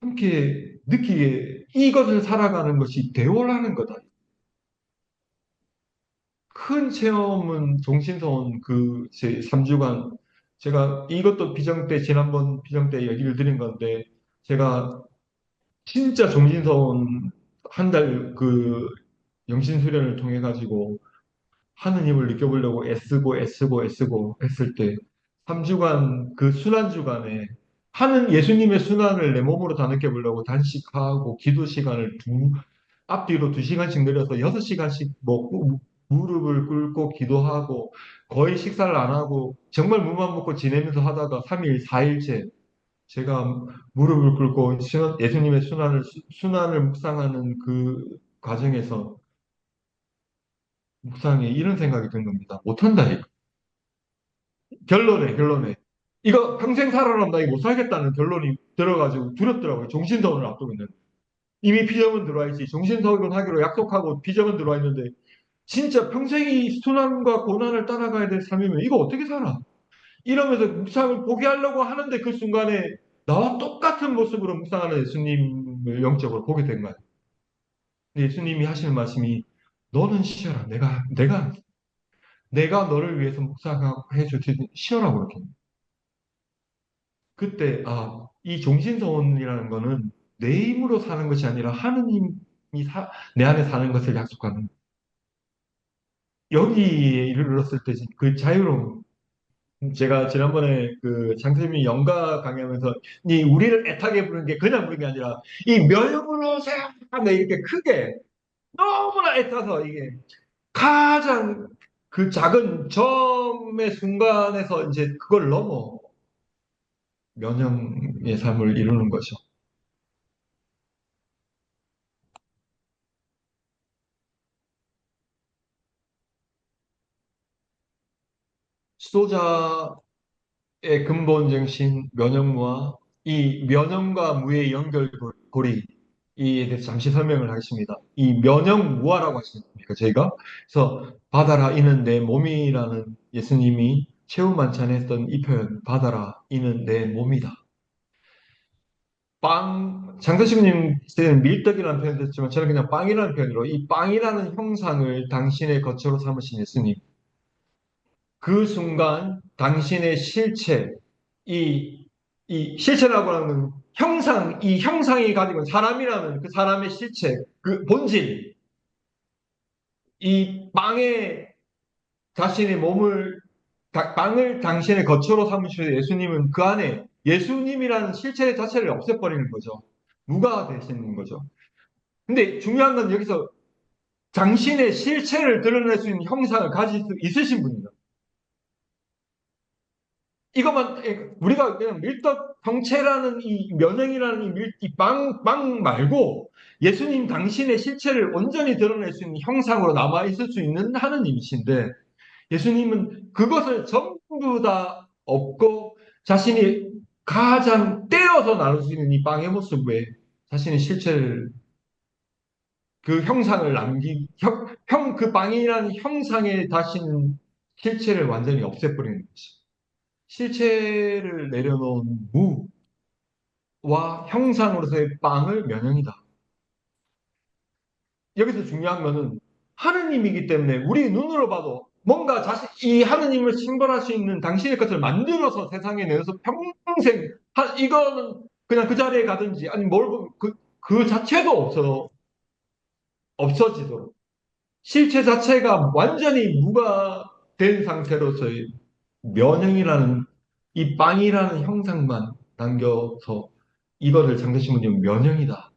함께 느끼게, 이것을 살아가는 것이 대화라는 거다. 큰 체험은 종신서원 제 3주간, 제가 이것도 지난번 비정 때 얘기를 드린 건데, 제가 진짜 종신서원 한 달 영신수련을 통해 가지고 하느님을 느껴보려고 애쓰고 했을 때, 3주간 그 순환 주간에 예수님의 순환을 내 몸으로 다 느껴보려고 단식하고 기도 시간을 앞뒤로 2시간씩 늘려서 6시간씩 먹고, 무릎을 꿇고 기도하고, 거의 식사를 안 하고 정말 물만 먹고 지내면서 하다가 3일, 4일째 제가 무릎을 꿇고 예수님의 순환을 묵상하는 그 과정에서, 묵상에 이런 생각이 든 겁니다. 못한다, 이거. 결론에. 이거 평생 살아남다, 이거 못 살겠다는 결론이 들어가지고 두렵더라고요. 종신서원을 앞두고 있는. 이미 비정은 들어와 있지. 종신서원 하기로 약속하고 비정은 들어와 있는데, 진짜 평생이 순환과 고난을 따라가야 될 삶이면 이거 어떻게 살아? 이러면서 묵상을 포기하려고 하는데, 그 순간에 나와 똑같은 모습으로 묵상하는 예수님을 영적으로 보게 된 거예요. 예수님이 하시는 말씀이, 너는 쉬어라. 내가 너를 위해서 묵상해 줄 테니 쉬어라고 이렇게. 그때, 이 종신서원이라는 거는 내 힘으로 사는 것이 아니라 하느님이 내 안에 사는 것을 약속하는, 여기에 이르렀을 때 그 자유로움. 제가 지난번에 그 장세미 연가 강의하면서, 이 우리를 애타게 부르는 게 그냥 부르는 게 아니라 이 면역으로 생각하면 이렇게 크게 너무나 애타서, 이게 가장 그 작은 점의 순간에서 이제 그걸 넘어 면역의 삶을 이루는 거죠. 수도자의 근본 정신 면역무와 이 면역과 무의 연결고리에 대해서 잠시 설명을 하겠습니다. 이 면역무화라고 하십니까, 저희가? 그래서 받아라 이는 내 몸이라는 예수님이 최후 만찬했던 이 표현, 받아라 이는 내 몸이다. 장서식님 때는 밀떡이라는 표현을 했지만, 저는 그냥 빵이라는 표현으로, 이 빵이라는 형상을 당신의 거처로 삼으신 예수님. 그 순간 당신의 실체, 이, 이 실체라고 하는 이 형상이 가지고 있는 사람이라는 그 사람의 실체, 그 본질, 이 빵에 자신의 빵을 당신의 거처로 삼으신 예수님은 그 안에 예수님이라는 실체 자체를 없애버리는 거죠. 무가 되시는 거죠. 근데 중요한 건 여기서 당신의 실체를 드러낼 수 있는 형상을 가지고 있으신 분이다. 이것만, 우리가 그냥 밀떡 형체라는 이 면역이라는 빵 말고, 예수님 당신의 실체를 온전히 드러낼 수 있는 형상으로 남아있을 수 있는 하느님이신데, 예수님은 그것을 전부 다 없고, 자신이 가장 떼어서 나눌 수 있는 이 빵의 모습에 자신의 실체를, 그 형상을 그 빵이라는 형상에 다시는 실체를 완전히 없애버리는 것이. 실체를 내려놓은 무와 형상으로서의 빵을 면형이다. 여기서 중요한 것은 하느님이기 때문에 우리 눈으로 봐도 뭔가 이 하느님을 심벌할 수 있는 당신의 것을 만들어서 세상에 내서 평생, 이거는 그냥 그 자리에 가든지, 아니 그 자체도 없어지도록. 실체 자체가 완전히 무가 된 상태로서의 면형이라는, 이 빵이라는 형상만 남겨서, 이거를 장대신문님 면형이다.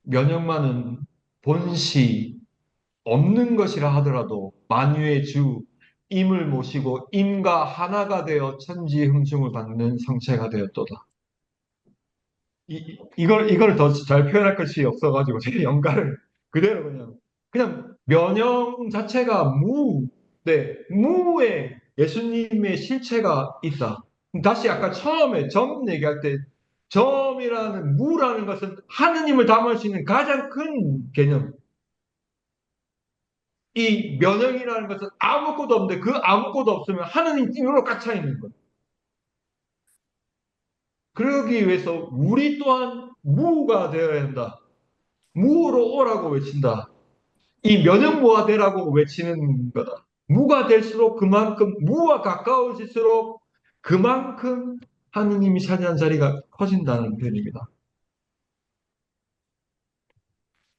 면형만은 본시 없는 것이라 하더라도 만유의 주, 임을 모시고 임과 하나가 되어 천지 흥중을 받는 성체가 되었도다. 이걸 더 잘 표현할 것이 없어가지고 제 연가를 그대로 그냥 면역 자체가 네, 무에 예수님의 실체가 있다. 다시 아까 처음에 점 얘기할 때 점이라는 무라는 것은 하느님을 담을 수 있는 가장 큰 개념. 이 면역이라는 것은 아무것도 없는데 그 아무것도 없으면 하느님 찜으로 꽉 차 있는 거예요. 그러기 위해서 우리 또한 무가 되어야 한다. 무로 오라고 외친다. 이 면역무가 되라고 외치는 거다. 무가 될수록 그만큼 무와 가까워질수록 그만큼 하느님이 차지한 자리가 커진다는 표현입니다.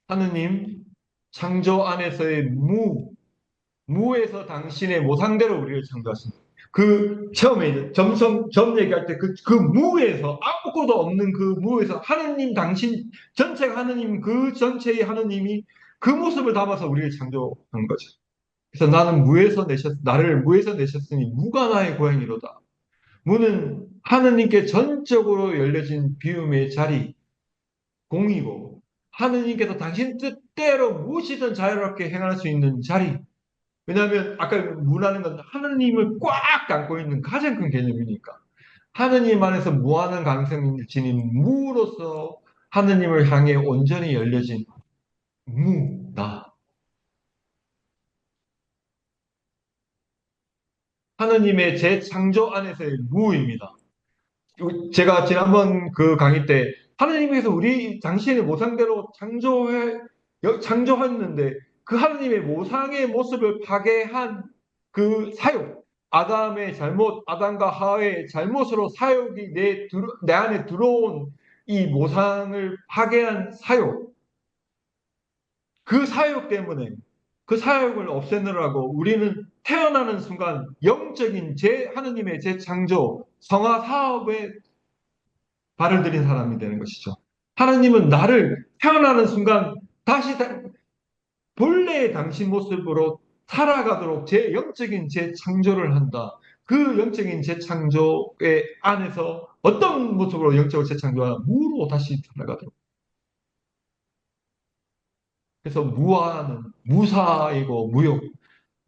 하느님 창조 안에서의 무에서 당신의 모상대로 우리를 창조하십니다. 그 처음에 이제 점 얘기할 때 그 무에서 아무것도 없는 그 무에서 하느님 당신 전체가 하느님 그 전체의 하느님이 그 모습을 담아서 우리를 창조한 거죠. 그래서 나를 무에서 내셨으니 무가 나의 고향이로다. 무는 하느님께 전적으로 열려진 비움의 자리, 공이고 하느님께서 당신 뜻대로 무엇이든 자유롭게 행할 수 있는 자리. 왜냐하면 아까 무라는 건 하느님을 꽉 안고 있는 가장 큰 개념이니까. 하느님 안에서 무한한 가능성을 지닌 무로서 하느님을 향해 온전히 열려진 무다. 하느님의 재창조 안에서의 무입니다. 제가 지난번 그 강의 때 하느님께서 우리 당신의 모상대로 창조했는데 그 하느님의 모상의 모습을 파괴한 그 사욕, 아담과 하와의 잘못으로 사욕이 내 안에 들어온 이 모상을 파괴한 사욕, 그 사욕 때문에 그 사욕을 없애느라고 우리는 태어나는 순간 영적인 하느님의 재창조, 성화 사업에 발을 들인 사람이 되는 것이죠. 하나님은 나를 태어나는 순간 다시 본래의 당신 모습으로 살아가도록 제 영적인 재창조를 한다. 그 영적인 재창조의 안에서 어떤 모습으로 영적으로 재창조하나 무로 다시 살아가도록. 그래서 무아는 무사이고 무욕.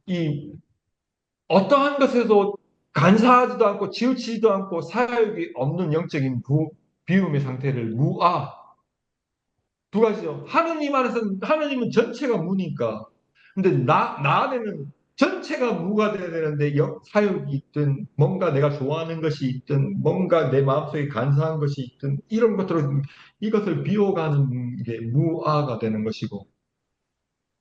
이 어떠한 것에도 간사하지도 않고 치우치지도 않고 사욕이 없는 영적인 비움의 상태를 무아. 두 가지죠. 하느님은 전체가 무니까. 근데 나 안에는 전체가 무가 돼야 되는데, 사욕이 있든, 뭔가 내가 좋아하는 것이 있든, 뭔가 내 마음속에 간사한 것이 있든, 이런 것들을, 이것을 비워가는 게 무아가 되는 것이고,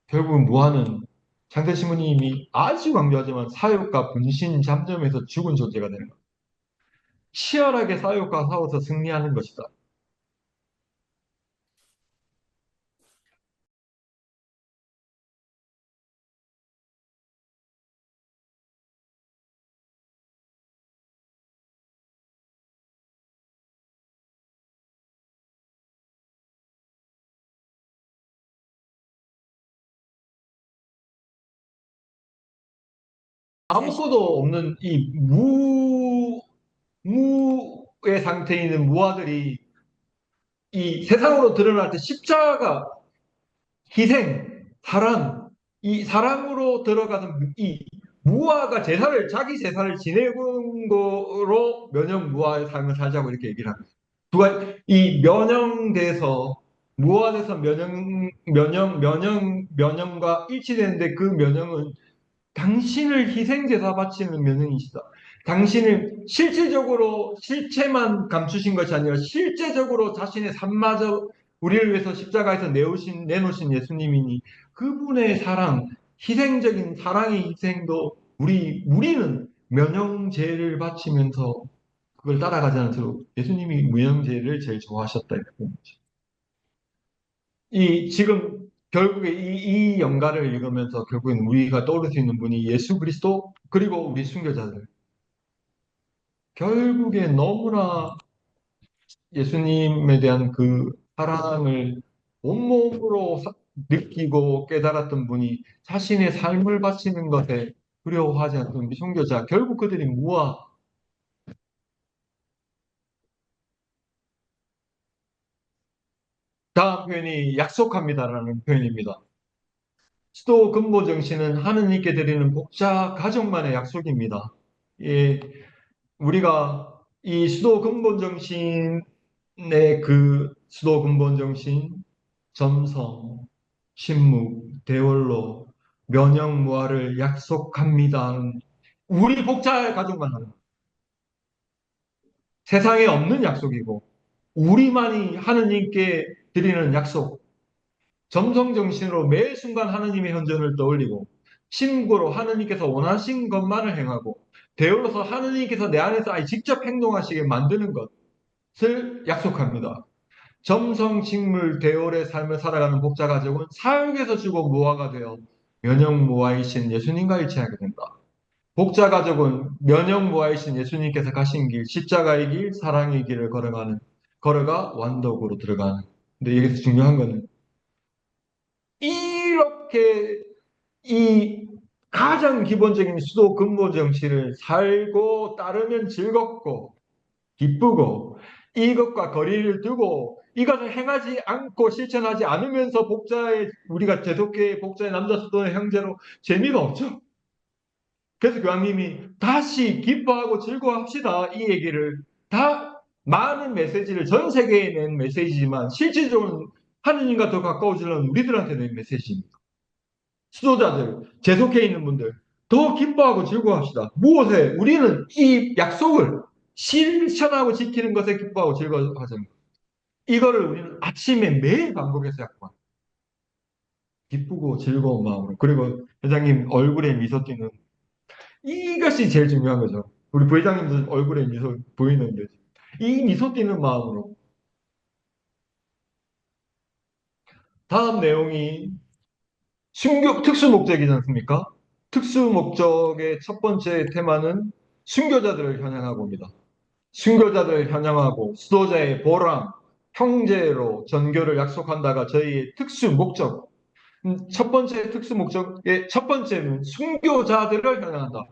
결국 무아는 장세 신부님이 아주 강조하지만 사욕과 분신 잠점에서 죽은 존재가 되는 거예요. 치열하게 사욕과 싸워서 승리하는 것이다. 아무것도 없는 이 무의 상태에 있는 무아들이 이 세상으로 드러날 때 십자가, 희생, 사랑, 이 사랑으로 들어가는 이 무아가 자기 제사를 지내는 거로 면역 무아의 삶을 살자고 이렇게 얘기를 합니다. 이 면역돼서 무아돼서 면역과 일치되는데 그 면역은 당신을 희생제사 바치는 면역이시다. 당신을 실질적으로 실체만 감추신 것이 아니라 실제적으로 자신의 삶마저 우리를 위해서 십자가에서 내놓으신 예수님이니 그분의 사랑, 희생적인 사랑의 희생도 우리는 면형제를 바치면서 그걸 따라가지 않도록 예수님이 무형제를 제일 좋아하셨다 이렇게 보는 거죠. 지금 결국에 이 연가를 읽으면서 결국엔 우리가 떠오를 수 있는 분이 예수 그리스도 그리고 우리 순교자들. 결국에 너무나 예수님에 대한 그 사랑을 온몸으로 느끼고 깨달았던 분이 자신의 삶을 바치는 것에 두려워하지 않던 우리 선교자, 결국 그들이 무엇? 다음 표현이 약속합니다라는 표현입니다. 수도 근본 정신은 하느님께 드리는 복자 가족만의 약속입니다. 예, 우리가 이 수도 근본 정신의 그 수도 근본 정신, 점성, 침묵, 대월로, 면역무화를 약속합니다. 우리 복자 가족만 하는 세상에 없는 약속이고 우리만이 하느님께 드리는 약속. 점성정신으로 매 순간 하느님의 현존을 떠올리고 침묵으로 하느님께서 원하신 것만을 행하고 대어로서 하느님께서 내 안에서 아예 직접 행동하시게 만드는 것을 약속합니다. 점성직물 대열의 삶을 살아가는 복자 가족은 사역에서 주고 무화가 되어 면역무화이신 예수님과 일치하게 된다. 복자 가족은 면역무화이신 예수님께서 가신 길, 십자가의 길, 사랑의 길을 걸어가 완덕으로 들어가는. 근데 여기서 중요한 거는 이렇게 이 가장 기본적인 수도 근본 정신을 살고 따르면 즐겁고 기쁘고 이것과 거리를 두고 이것을 행하지 않고 실천하지 않으면서 복자의 우리가 제독교의 복자의 남자 수도의 형제로 재미가 없죠. 그래서 교황님이 다시 기뻐하고 즐거워합시다 이 얘기를 다 많은 메시지를 전 세계에 낸 메시지지만 실질적으로 하느님과 더 가까워지려는 우리들한테 낸 메시지입니다. 수도자들, 재속해 있는 분들, 더 기뻐하고 즐거워합시다. 무엇에? 우리는 이 약속을 실천하고 지키는 것에 기뻐하고 즐거워하자는 것. 이거를 우리는 아침에 매일 반복해서 약속합니다. 기쁘고 즐거운 마음으로. 그리고 회장님 얼굴에 미소 띄는 이것이 제일 중요한 거죠. 우리 부회장님도 얼굴에 미소 보이는데 이 미소 띄는 마음으로. 다음 내용이 순교 특수 목적이지 않습니까? 특수 목적의 첫 번째 테마는 순교자들을 겨냥하고입니다. 순교자들을 겨냥하고 수도자의 보람, 형제로 전교를 약속한다가 저희의 특수 목적. 첫 번째 특수 목적의 첫 번째는 순교자들을 겨냥한다.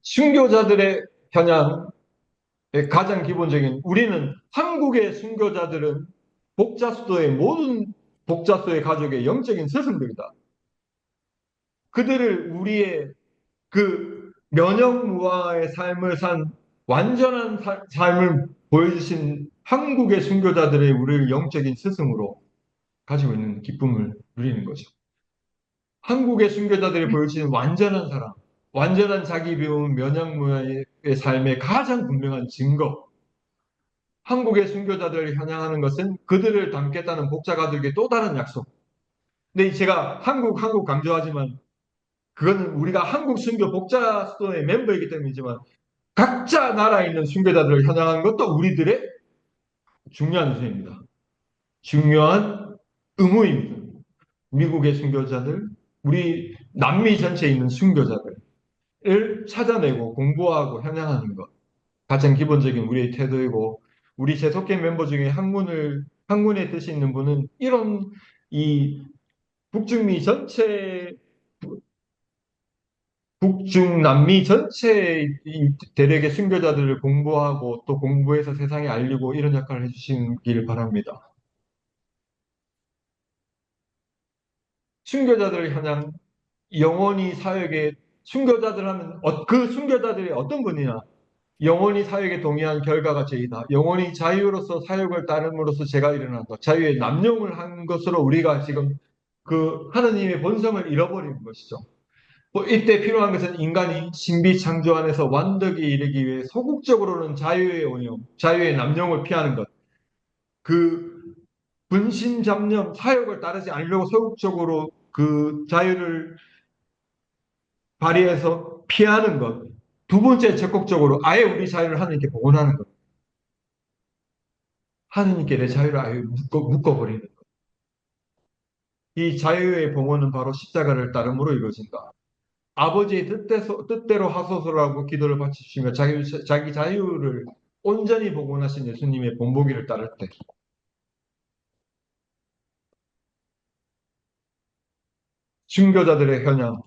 순교자들의 겨냥의 가장 기본적인 우리는 한국의 순교자들은 복자수도의 모든 복자수의 가족의 영적인 스승들이다. 그들을 우리의 그 면역무화의 삶을 산 완전한 삶을 보여주신 한국의 순교자들의 우리를 영적인 스승으로 가지고 있는 기쁨을 누리는 거죠. 한국의 순교자들이 보여주신 완전한 사랑, 완전한 자기 비움 면역무화의 삶의 가장 분명한 증거. 한국의 순교자들을 겨냥하는 것은 그들을 닮겠다는 복자가들에게 또 다른 약속. 근데 제가 한국 강조하지만 그거는 우리가 한국 순교 복자 수도의 멤버이기 때문이지만 각자 나라에 있는 순교자들을 현황하는 것도 우리들의 중요한 우선입니다. 중요한 의무입니다. 미국의 순교자들, 우리 남미 전체에 있는 순교자들을 찾아내고 공부하고 현황하는 것. 가장 기본적인 우리의 태도이고, 우리 재속회 멤버 중에 학문의 뜻이 있는 분은 이런 이 북중미 전체 북중남미 전체 이 대륙의 순교자들을 공부하고 또 공부해서 세상에 알리고 이런 역할을 해주시길 바랍니다. 순교자들을 향한 영원히 사역에 순교자들 하면 그 순교자들이 어떤 분이냐? 영원히 사역에 동의한 결과가 죄이다. 영원히 자유로서 사역을 따름으로써 죄가 일어난다. 자유의 남용을 한 것으로 우리가 지금 그 하느님의 본성을 잃어버린 것이죠. 뭐 이때 필요한 것은 인간이 신비 창조 안에서 완덕에 이르기 위해 소극적으로는 자유의 온용, 자유의 남용을 피하는 것. 그 분신 잡념, 사욕을 따르지 않으려고 소극적으로 그 자유를 발휘해서 피하는 것. 두 번째 적극적으로 아예 우리 자유를 하나님께 복원하는 것. 하느님께 내 자유를 아예 묶어버리는 것. 이 자유의 봉헌은 바로 십자가를 따름으로 이루어진다. 아버지의 뜻대로 하소서라고 기도를 바치시며 자기 자유를 온전히 복원하신 예수님의 본보기를 따를 때 순교자들의 현양,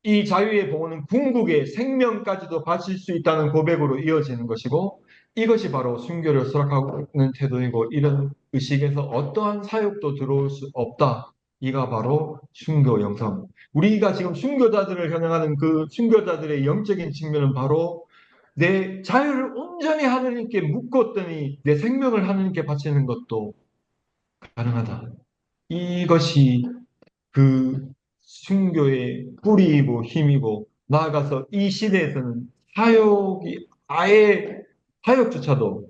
이 자유의 보호는 궁극의 생명까지도 바칠 수 있다는 고백으로 이어지는 것이고 이것이 바로 순교를 수락하는 태도이고 이런 의식에서 어떠한 사욕도 들어올 수 없다. 이가 바로 순교 영성. 우리가 지금 순교자들을 현행하는 그 순교자들의 영적인 측면은 바로 내 자유를 온전히 하느님께 묶었더니 내 생명을 하느님께 바치는 것도 가능하다. 이것이 그 순교의 뿌리이고 힘이고 나아가서 이 시대에서는 사역이 아예 사역조차도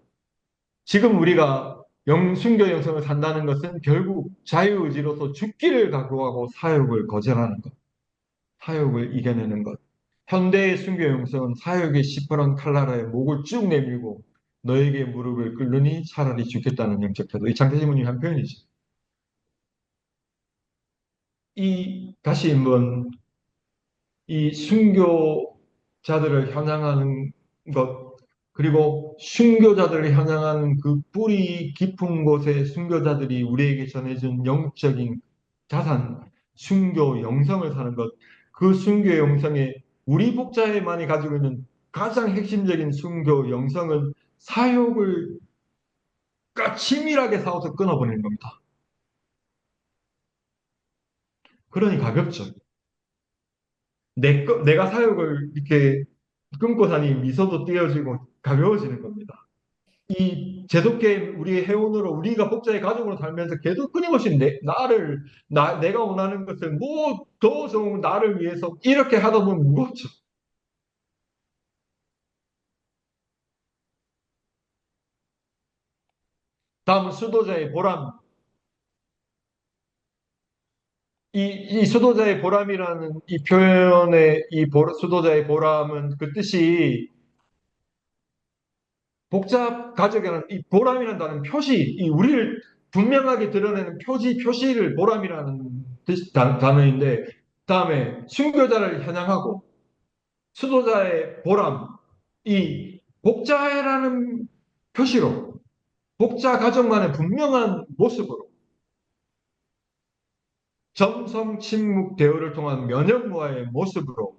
지금 우리가 순교 영성을 산다는 것은 결국 자유의지로서 죽기를 각오하고 사역을 거절하는 것, 사역을 이겨내는 것. 현대의 순교 영성은 사역의 시퍼런 칼날에 목을 쭉 내밀고 너에게 무릎을 꿇으니 차라리 죽겠다는 영적 태도. 이 장태지문이 한 표현이죠. 이 다시 한번 이 순교자들을 겨냥하는 것, 그리고 순교자들을 겨냥하는 그 뿌리 깊은 곳에 순교자들이 우리에게 전해준 영적인 자산, 순교 영성을 사는 것, 그 순교 영성에 우리 복자에만이 가지고 있는 가장 핵심적인 순교 영성은 사욕을 치밀하게 싸워서 끊어버리는 겁니다. 그러니 가볍죠. 내가 사욕을 이렇게 끊고 사니 미소도 띄어지고 가벼워지는 겁니다. 이 제독계 우리의 회원으로 우리가 복자의 가족으로 살면서 계속 끊임없이 내가 원하는 것을 뭐 더 좋은 나를 위해서 이렇게 하다 보면 무겁죠. 다음은 수도자의 보람. 이 수도자의 보람이라는 이 표현의 수도자의 보람은 그 뜻이 복잡 가족이라는 이 보람이라는 단어는 표시, 이 우리를 분명하게 드러내는 표시를 보람이라는 단어인데, 다음에 순교자를 현양하고 수도자의 보람, 이 복자라는 표시로, 복자 가족만의 분명한 모습으로, 점성 침묵 대우를 통한 면역무화의 모습으로,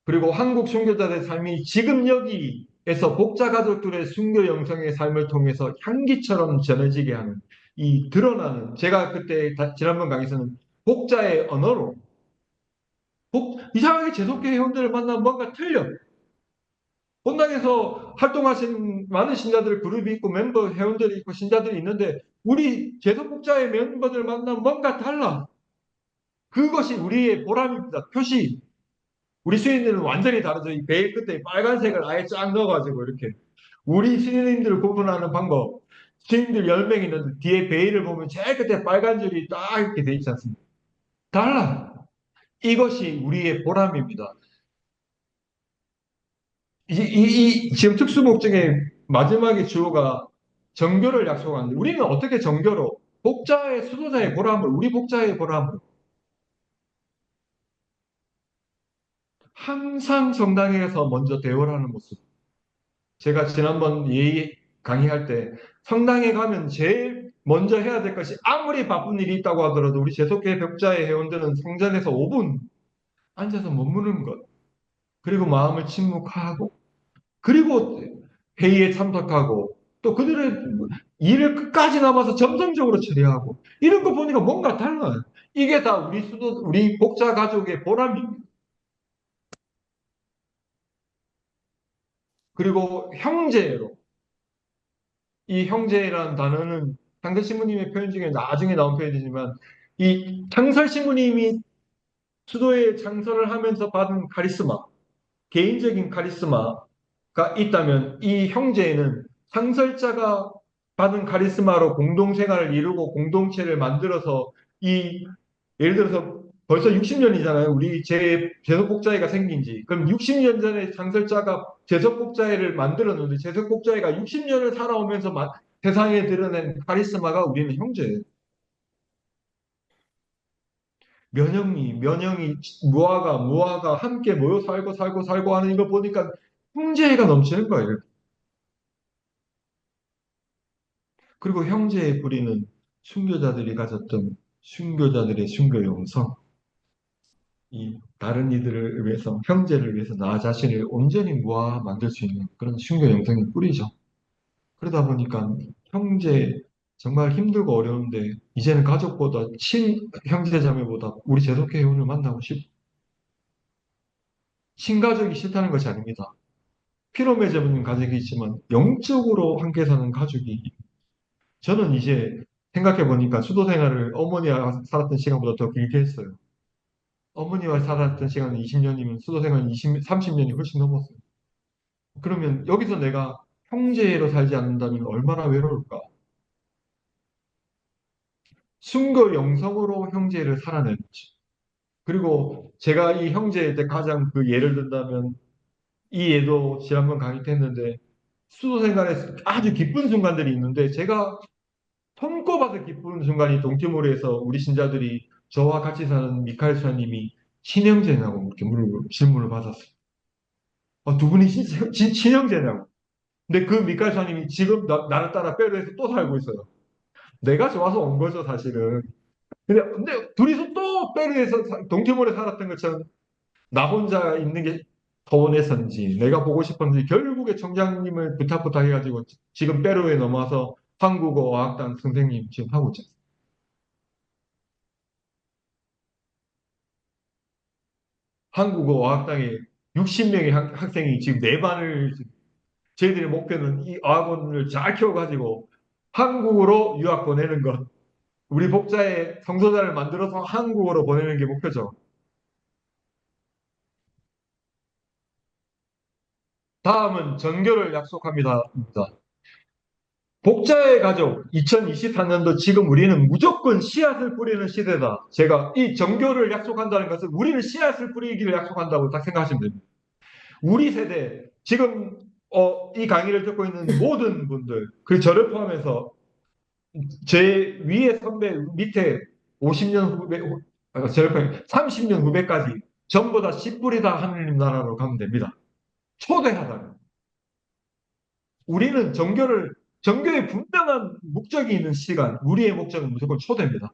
그리고 한국 순교자들의 삶이 지금 여기에서 복자 가족들의 순교 영성의 삶을 통해서 향기처럼 전해지게 하는 이 드러나는 제가 그때 지난번 강의에서는 복자의 언어로 이상하게 재속회 회원들을 만나면 뭔가 틀려. 본당에서 활동하신 많은 신자들 그룹이 있고 멤버 회원들이 있고 신자들이 있는데 우리 재속복자의 멤버들 만나면 뭔가 달라. 그것이 우리의 보람입니다. 표시. 우리 수인들은 완전히 다르죠. 이 베일 끝에 빨간색을 아예 쫙 넣어가지고 이렇게. 우리 수인님들을 구분하는 방법. 수인들 10명 있는데 뒤에 베일을 보면 제일 끝에 빨간 줄이 딱 이렇게 돼 있지 않습니까? 달라. 이것이 우리의 보람입니다. 지금 특수목적의 마지막의 주어가 정교를 약속하는데 우리는 어떻게 정교로 복자의 수도자의 보람을 우리 복자의 보람을 항상 성당에서 먼저 대화를 하는 모습. 제가 지난번 예의 강의할 때 성당에 가면 제일 먼저 해야 될 것이 아무리 바쁜 일이 있다고 하더라도 우리 재속회 벽자의 회원들은 성전에서 5분 앉아서 머무는 것. 그리고 마음을 침묵하고 그리고 회의에 참석하고 또 그들의 일을 끝까지 남아서 점성적으로 처리하고 이런 거 보니까 뭔가 달라요. 이게 다 우리 복자 가족의 보람입니다. 그리고 형제로 이 형제라는 단어는 상대 신부님의 표현 중에 나중에 나온 표현이지만 이 창설 신부님이 수도에 창설을 하면서 받은 카리스마, 개인적인 카리스마가 있다면 이 형제에는 창설자가 받은 카리스마로 공동생활을 이루고 공동체를 만들어서 예를 들어서 벌써 60년이잖아요. 우리 제석복자회가 생긴 지. 그럼 60년 전에 창설자가 제석복자회를 만들었는데 제석복자회가 60년을 살아오면서 세상에 드러낸 카리스마가 우리는 형제예요. 면역이, 무화가 함께 모여 살고 하는 이거 보니까 형제애가 넘치는 거예요. 그리고 형제의 뿌리는 순교자들이 가졌던 순교자들의 순교 영성, 이 다른 이들을 위해서, 형제를 위해서 나 자신을 온전히 무화 만들 수 있는 그런 순교 영성이 뿌리죠. 그러다 보니까 형제 정말 힘들고 어려운데 이제는 가족보다 형제 자매보다 우리 재독교 회원을 만나고 친가족이 싫다는 것이 아닙니다. 피로 맺어있는 가족이 있지만 영적으로 함께 사는 가족이 저는 이제 생각해 보니까 수도 생활을 어머니와 살았던 시간보다 더 길게 했어요. 어머니와 살았던 시간은 20년이면 수도 생활은 30년이 훨씬 넘었어요. 그러면 여기서 내가 형제로 살지 않는다면 얼마나 외로울까? 순교 영성으로 형제를 살아내는 거죠. 그리고 제가 이 형제에 때 가장 그 예를 든다면 이 예도 지난번 강의 때 했는데 수도 생활에서 아주 기쁜 순간들이 있는데 제가 손꼽아서 기쁜 순간이 동티모르에서 우리 신자들이 저와 같이 사는 미카엘 수사님이 친형제냐고 이렇게 질문을 받았어요. 두 분이 친형제냐고. 근데 그 미카엘 수사님이 지금 나를 따라 페루에서 또 살고 있어요. 내가 좋아서 온 거죠, 사실은. 근데 둘이서 또 페루에서 동티모르에 살았던 것처럼 나 혼자 있는 게 서운해서인지 내가 보고 싶었는지 결국에 청장님을 부탁해가지고 지금 페루에 넘어와서 한국어 어학당 선생님 지금 하고 있죠. 한국어 어학당에 60명의 학생이 지금 네 반을 저희들의 목표는 이 어학원을 잘 키워가지고 한국으로 유학 보내는 것. 우리 복자의 성소자를 만들어서 한국어로 보내는 게 목표죠. 다음은 전교를 약속합니다. 복자의 가족 2024년도 지금 우리는 무조건 씨앗을 뿌리는 시대다. 제가 이 정교를 약속한다는 것은 우리는 씨앗을 뿌리기를 약속한다고 딱 생각하시면 됩니다. 우리 세대 지금 이 강의를 듣고 있는 모든 분들 그 저를 포함해서 제 위에 선배 밑에 50년 후배 저를 포함해 30년 후배까지 전부 다 씨 뿌리다 하느님 나라로 가면 됩니다. 초대하다. 우리는 정교의 분명한 목적이 있는 시간, 우리의 목적은 무조건 초대입니다.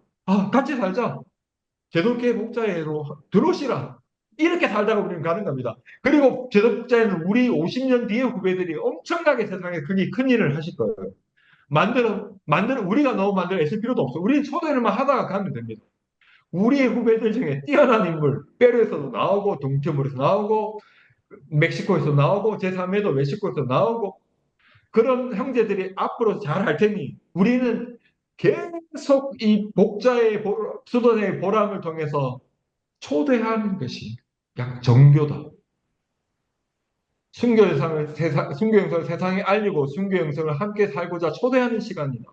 같이 살자. 제독계 복자회로 들어오시라. 이렇게 살다가 우리는 가는 겁니다. 그리고 제독 복자회는 우리 50년 뒤에 후배들이 엄청나게 세상에 큰 일을 하실 거예요. 우리가 너무 있을 필요도 없어. 우리는 초대를만 하다가 가면 됩니다. 우리의 후배들 중에 뛰어난 인물, 페루에서도 나오고, 동티모르에서 나오고, 멕시코에서 나오고, 제3회도 멕시코에서 나오고, 그런 형제들이 앞으로 잘 할 테니 우리는 계속 이 복자의 수도의 보람을 통해서 초대하는 것이 약 정교다. 순교 영성을 세상에 알리고 순교 영성을 함께 살고자 초대하는 시간이다.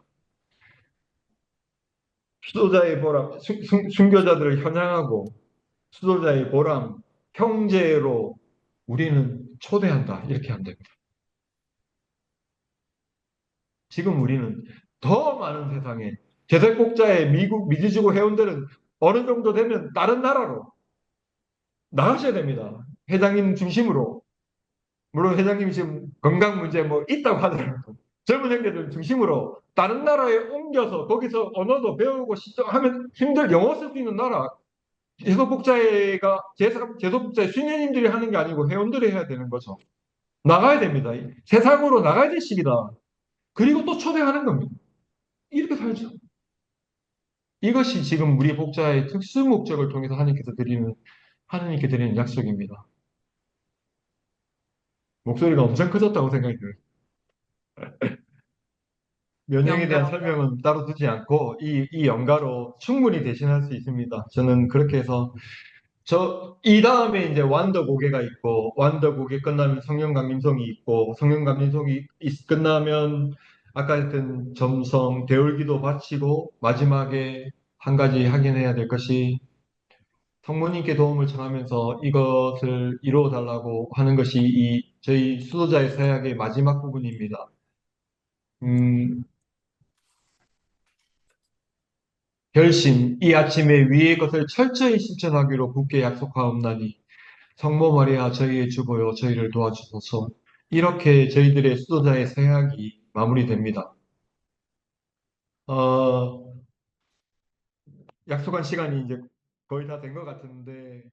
수도자의 보람, 순교자들을 현양하고 수도자의 보람, 형제로 우리는 초대한다. 이렇게 하면 됩니다. 지금 우리는 더 많은 세상에 제설국자의 미국 미지주고 회원들은 어느 정도 되면 다른 나라로 나가셔야 됩니다. 회장님 중심으로. 물론 회장님이 지금 건강 문제 뭐 있다고 하더라도 젊은 형제들 중심으로 다른 나라에 옮겨서 거기서 언어도 배우고 하면 영어 쓸 수 있는 나라. 제소복자의 수녀님들이 하는 게 아니고 회원들이 해야 되는 거죠. 나가야 됩니다. 세상으로 나가야 될 시기다. 그리고 또 초대하는 겁니다. 이렇게 살죠. 이것이 지금 우리 복자의 특수 목적을 통해서 하나님께 드리는 약속입니다. 목소리가 엄청 커졌다고 생각이 들어요. 면역에 대한 영감, 설명은 따로 두지 않고 이 연가로 충분히 대신할 수 있습니다. 저는 그렇게 해서 이 다음에 이제 완더 고개가 있고 완더 고개 끝나면 성령 감림성이 있고 성령 감림성이 끝나면 아까 했던 점성 대울기도 바치고 마지막에 한 가지 확인해야 될 것이 성모님께 도움을 청하면서 이것을 이루어 달라고 하는 것이 저희 수도자의 서약의 마지막 부분입니다. 음, 결심, 이 아침에 위의 것을 철저히 실천하기로 굳게 약속하옵나니 성모 마리아 저희의 주보여 저희를 도와주소서. 이렇게 저희들의 수도자의 서약이 마무리됩니다. 어, 약속한 시간이 이제 거의 다 된 것 같은데,